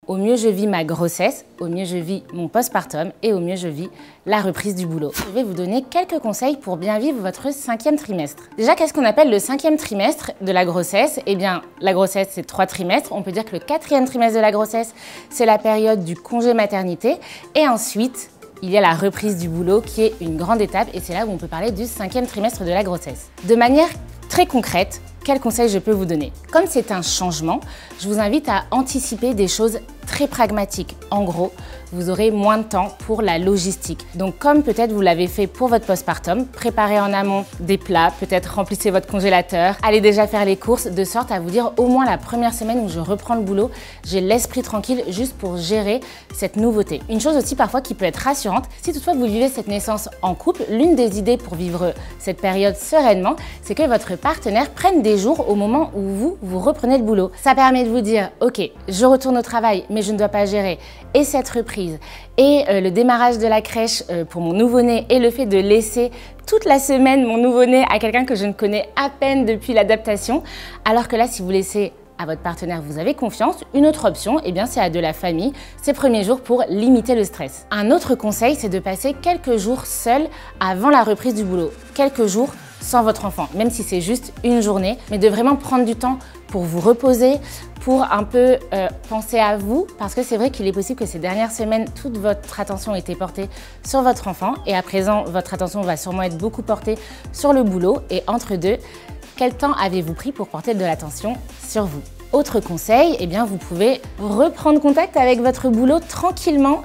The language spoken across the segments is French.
Au mieux je vis ma grossesse, au mieux je vis mon postpartum et au mieux je vis la reprise du boulot. Je vais vous donner quelques conseils pour bien vivre votre 5e trimestre. Déjà, qu'est-ce qu'on appelle le 5e trimestre de la grossesse? Eh bien, la grossesse, c'est 3 trimestres. On peut dire que le 4e trimestre de la grossesse, c'est la période du congé maternité. Et ensuite, il y a la reprise du boulot qui est une grande étape et c'est là où on peut parler du 5e trimestre de la grossesse. De manière très concrète, quels conseils je peux vous donner? Comme c'est un changement, je vous invite à anticiper des choses très pragmatiques. En gros, vous aurez moins de temps pour la logistique. Donc comme peut-être vous l'avez fait pour votre postpartum, préparez en amont des plats, peut-être remplissez votre congélateur, allez déjà faire les courses de sorte à vous dire au moins la première semaine où je reprends le boulot, j'ai l'esprit tranquille juste pour gérer cette nouveauté. Une chose aussi parfois qui peut être rassurante, si toutefois vous vivez cette naissance en couple, l'une des idées pour vivre cette période sereinement, c'est que votre partenaire prenne des jours au moment où vous reprenez le boulot. Ça permet de vous dire, ok, je retourne au travail, mais je ne dois pas gérer et cette reprise et le démarrage de la crèche pour mon nouveau-né et le fait de laisser toute la semaine mon nouveau-né à quelqu'un que je ne connais à peine depuis l'adaptation. Alors que là, si vous laissez à votre partenaire, vous avez confiance. Une autre option, eh bien, c'est à de la famille, ces premiers jours pour limiter le stress. Un autre conseil, c'est de passer quelques jours seul avant la reprise du boulot. Quelques jours sans votre enfant, même si c'est juste une journée, mais de vraiment prendre du temps pour vous reposer, pour un peu penser à vous, parce que c'est vrai qu'il est possible que ces dernières semaines, toute votre attention ait été portée sur votre enfant, et à présent, votre attention va sûrement être beaucoup portée sur le boulot, et entre deux, quel temps avez-vous pris pour porter de l'attention sur vous? Autre conseil, eh bien, vous pouvez reprendre contact avec votre boulot tranquillement,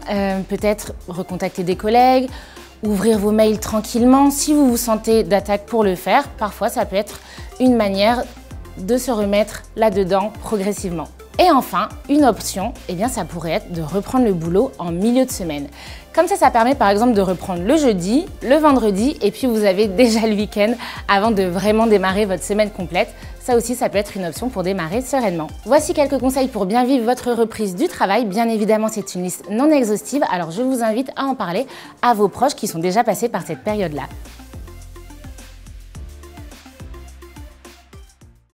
peut-être recontacter des collègues, ouvrir vos mails tranquillement. Si vous vous sentez d'attaque pour le faire, parfois ça peut être une manière de se remettre là-dedans progressivement. Et enfin, une option, eh bien, ça pourrait être de reprendre le boulot en milieu de semaine. Comme ça permet par exemple de reprendre le jeudi, le vendredi et puis vous avez déjà le week-end avant de vraiment démarrer votre semaine complète. Ça aussi, ça peut être une option pour démarrer sereinement. Voici quelques conseils pour bien vivre votre reprise du travail. Bien évidemment, c'est une liste non exhaustive, alors je vous invite à en parler à vos proches qui sont déjà passés par cette période-là.